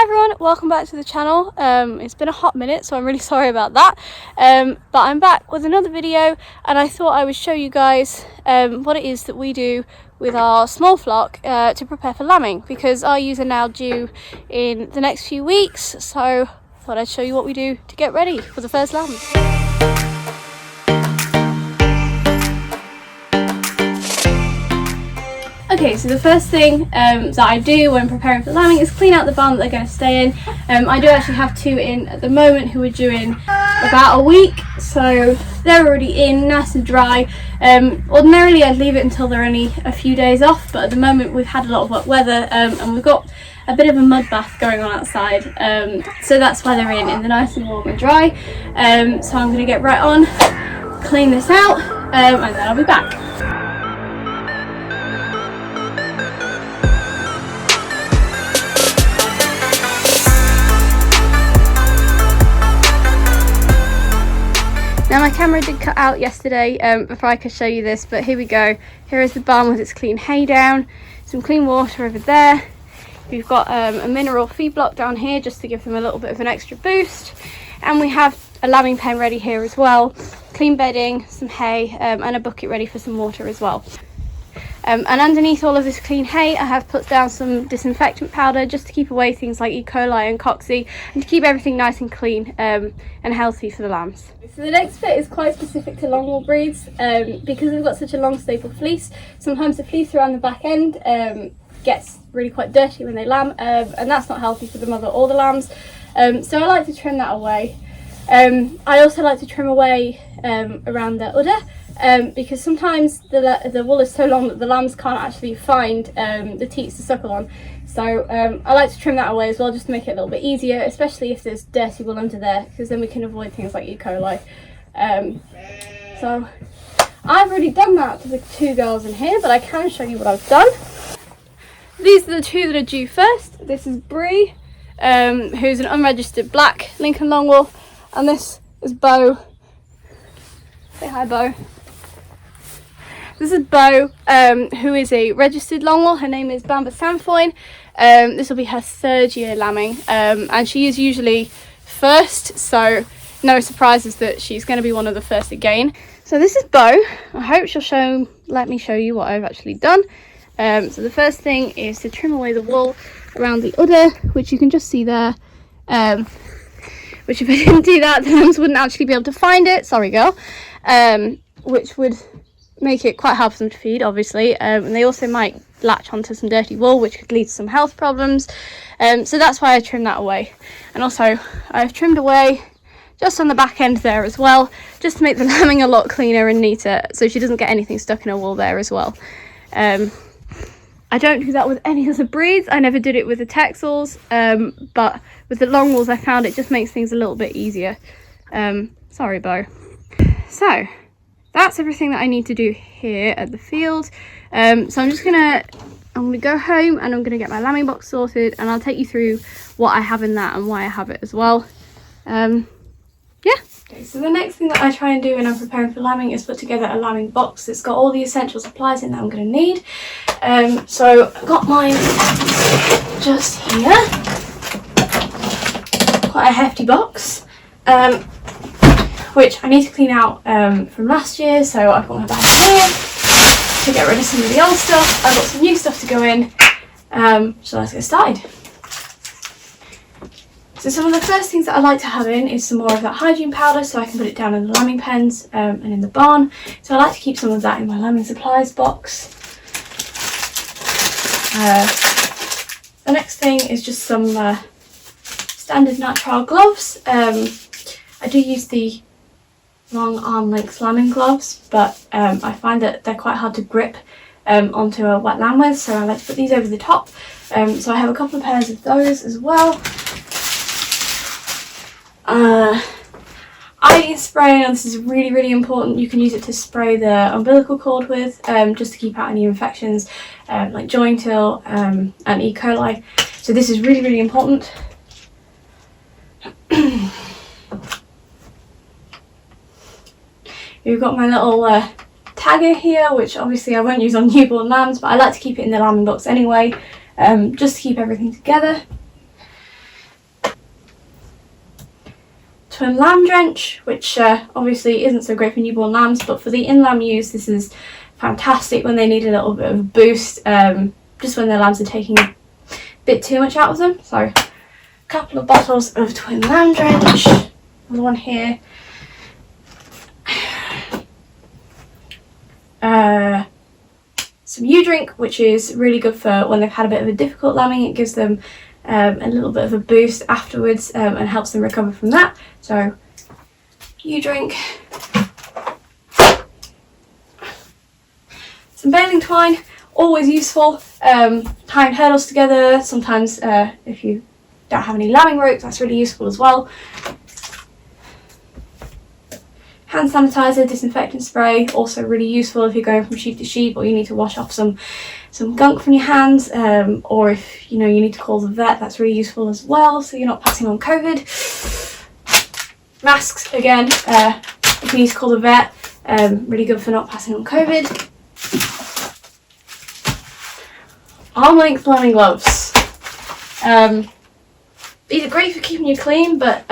everyone, welcome back to the channel. It's been a hot minute, so I'm really sorry about that, but I'm back with another video, and I thought I would show you guys what it is that we do with our small flock to prepare for lambing, because our ewes are now due in the next few weeks, so I thought I'd show you what we do to get ready for the first lambs. Okay, so the first thing that I do when preparing for lambing is clean out the barn that they're going to stay in. I do actually have two in at the moment who are due in about a week, so they're already in, nice and dry. Ordinarily I'd leave it until they're only a few days off, but at the moment we've had a lot of wet weather and we've got a bit of a mud bath going on outside, so that's why they're in the nice and warm and dry. So I'm going to get right on, clean this out, and then I'll be back. Now my camera did cut out yesterday before I could show you this, but here we go. Here is the barn with its clean hay down, some clean water over there. We've got a mineral feed block down here just to give them a little bit of an extra boost. And we have a lambing pen ready here as well. Clean bedding, some hay, and a bucket ready for some water as well. And underneath all of this clean hay, I have put down some disinfectant powder just to keep away things like E. coli and cocci, and to keep everything nice and clean and healthy for the lambs. So the next bit is quite specific to long wool breeds, because we've got such a long staple fleece. Sometimes the fleece around the back end gets really quite dirty when they lamb, and that's not healthy for the mother or the lambs. So I like to trim that away. I also like to trim away around the udder, because sometimes the wool is so long that the lambs can't actually find the teats to suckle on. So I like to trim that away as well, just to make it a little bit easier, especially if there's dirty wool under there, because then we can avoid things like E. coli. So I've already done that to the two girls in here, but I can show you what I've done. These are the two that are due first. This is Bree, who's an unregistered black Lincoln long wool, and this is Bo. Say hi, Bo. This is Bo, who is a registered long wool. Her name is Bamba Sanfoyne. This will be her third year lambing, and she is usually first, so no surprises that she's going to be one of the first again. So this is Bo. I hope she'll let me show you what I've actually done. So the first thing is to trim away the wool around the udder, which you can just see there. Which if I didn't do that, the lambs wouldn't actually be able to find it. Sorry, girl. Which would make it quite hard for them to feed, obviously, and they also might latch onto some dirty wool, which could lead to some health problems. So that's why I trimmed that away. And also I've trimmed away just on the back end there as well, just to make the lambing a lot cleaner and neater, so she doesn't get anything stuck in her wool there as well. I don't do that with any other breeds. I never did it with the Texels, but with the long wools I found it just makes things a little bit easier. Sorry, Bo. So that's everything that I need to do here at the field. So I'm gonna go home and I'm gonna get my lambing box sorted, and I'll take you through what I have in that and why I have it as well. Yeah. Okay, so the next thing that I try and do when I'm preparing for lambing is put together a lambing box that's got all the essential supplies in that I'm going to need. So I've got mine just here. Quite a hefty box, which I need to clean out from last year. So I've got my bag here to get rid of some of the old stuff. I've got some new stuff to go in. So let's get started. So some of the first things that I like to have in is some more of that hygiene powder, so I can put it down in the lambing pens and in the barn. So I like to keep some of that in my lambing supplies box. The next thing is just some standard natural gloves. I do use the long arm length lambing gloves, but I find that they're quite hard to grip onto a wet lamb with, so I like to put these over the top. So I have a couple of pairs of those as well. Iodine spray, now this is really, really important. You can use it to spray the umbilical cord with, just to keep out any infections like joint ill and E. coli. So this is really, really important. We've got my little tagger here, which obviously I won't use on newborn lambs, but I like to keep it in the lambing box anyway, just to keep everything together. twin lamb drench, which obviously isn't so great for newborn lambs, but for the in-lamb use this is fantastic when they need a little bit of a boost, just when their lambs are taking a bit too much out of them. So a couple of bottles of twin lamb drench, another one here. Some U-drink, which is really good for when they've had a bit of a difficult lambing. It gives them a little bit of a boost afterwards and helps them recover from that. So U-drink. Some baling twine, always useful. Tying hurdles together. Sometimes if you don't have any lambing ropes, that's really useful as well. Hand sanitizer, disinfectant spray, also really useful if you're going from sheep to sheep or you need to wash off some gunk from your hands, or if you need to call the vet, that's really useful as well, so you're not passing on COVID. Masks, again, if you need to call the vet, really good for not passing on COVID. Arm length lambing gloves. These are great for keeping you clean, but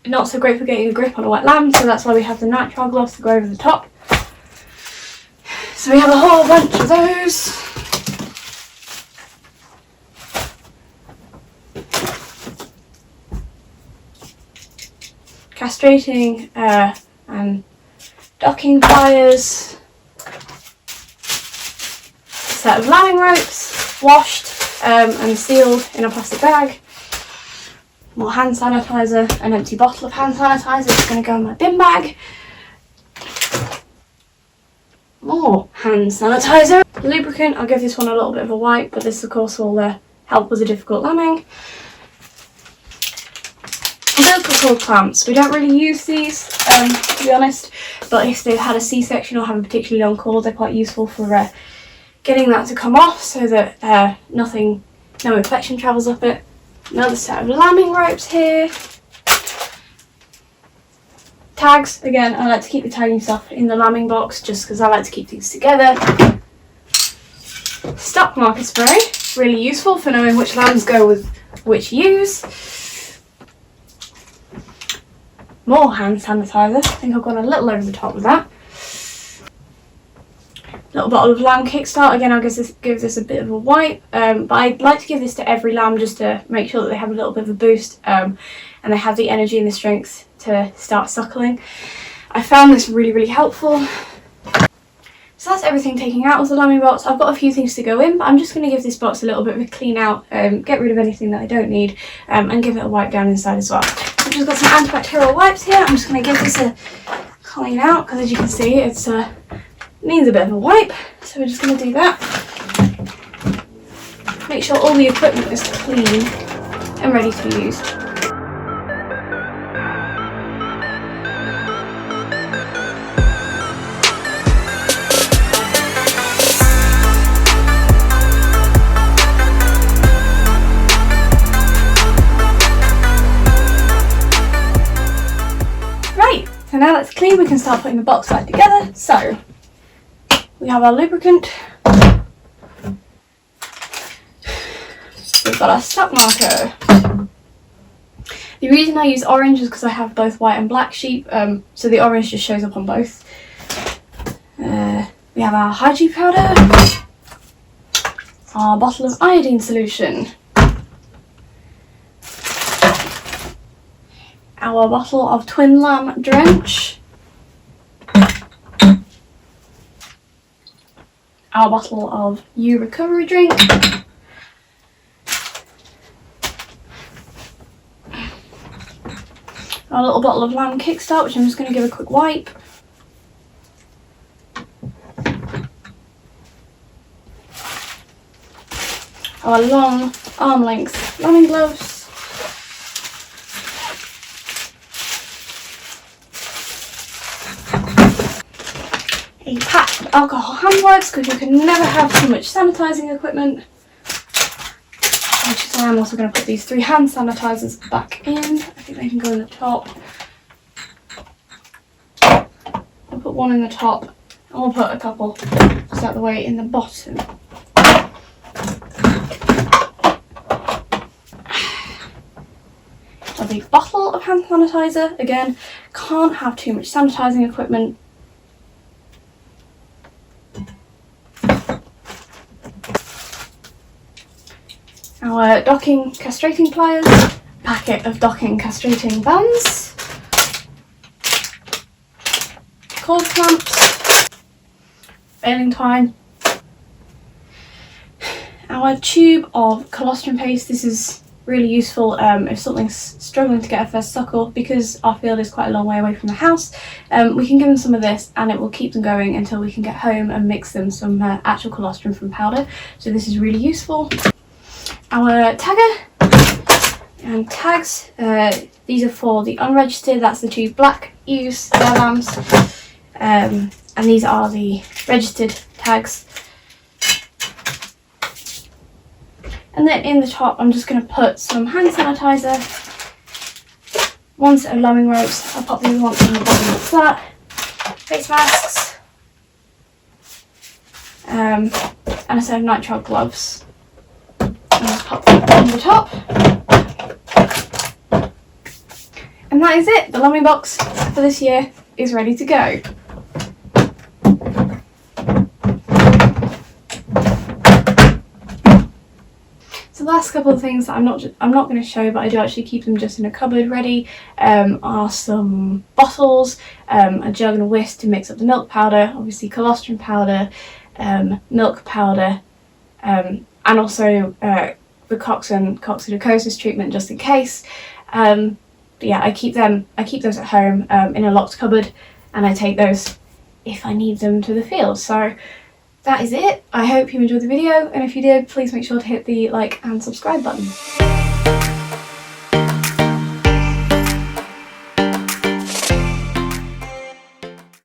not so great for getting a grip on a wet lamb, so that's why we have the nitrile gloves to go over the top. So we have a whole bunch of those. Castrating and docking pliers. A set of lambing ropes, washed and sealed in a plastic bag. More hand sanitizer, an empty bottle of hand sanitizer is going to go in my bin bag. More hand sanitizer. Lubricant, I'll give this one a little bit of a wipe, but this of course will help with the difficult lambing. Umbilical cord clamps, we don't really use these to be honest, but if they've had a C-section or have a particularly long cord, they're quite useful for getting that to come off so that no infection travels up it. Another set of lambing ropes here. Tags, again, I like to keep the tagging stuff in the lambing box just because I like to keep things together. Stock marker spray, really useful for knowing which lambs go with which ewes. More hand sanitizer, I think I've gone a little over the top with that. Little bottle of lamb kickstart, again I'll give this a bit of a wipe, but I'd like to give this to every lamb just to make sure that they have a little bit of a boost and they have the energy and the strength to start suckling. I found this really helpful. So that's everything taking out of the lambing box. I've got a few things to go in, but I'm just going to give this box a little bit of a clean out, get rid of anything that I don't need, and give it a wipe down inside as well. I've just got some antibacterial wipes here. I'm just going to give this a clean out because as you can see it's needs a bit of a wipe, so we're just going to do that. Make sure all the equipment is clean and ready to be used. Right, so now that's clean, we can start putting the box back together. So we have our lubricant, we've got our stock marker. The reason I use orange is because I have both white and black sheep, so the orange just shows up on both. We have our hygiene powder, our bottle of iodine solution, our bottle of twin lamb drench, our bottle of U recovery drink, our little bottle of lamb kickstart, which I'm just going to give a quick wipe, our long arm length lambing gloves, a pack of alcohol hand wipes because you can never have too much sanitising equipment, which is why I'm also going to put these 3 hand sanitizers back in. I think they can go in the top. I'll put one in the top and we'll put a couple just out the way in the bottom. of a bottle of hand sanitizer. Again, can't have too much sanitising equipment. Our docking castrating pliers, packet of docking castrating bands, cord clamps, baling twine, our tube of colostrum paste. This is really useful if something's struggling to get a first suckle, because our field is quite a long way away from the house. We can give them some of this and it will keep them going until we can get home and mix them some actual colostrum from powder. So this is really useful. Our tagger and tags, these are for the unregistered. That's the two black use their lambs, and these are the registered tags. And then in the top I'm just going to put some hand sanitizer, one set of lambing ropes, I'll pop these ones in the bottom of that, face masks, and a set of nitrile gloves. And just pop that on the top. And that is it. The lambing box for this year is ready to go. So the last couple of things that I'm not going to show, but I do actually keep them just in a cupboard ready, are some bottles, a jug and a whisk to mix up the milk powder, obviously colostrum powder, milk powder, and also the coccidicosis treatment just in case. But yeah, I keep those at home in a locked cupboard, and I take those if I need them to the field. So that is it. I hope you enjoyed the video, and if you did, please make sure to hit the like and subscribe button.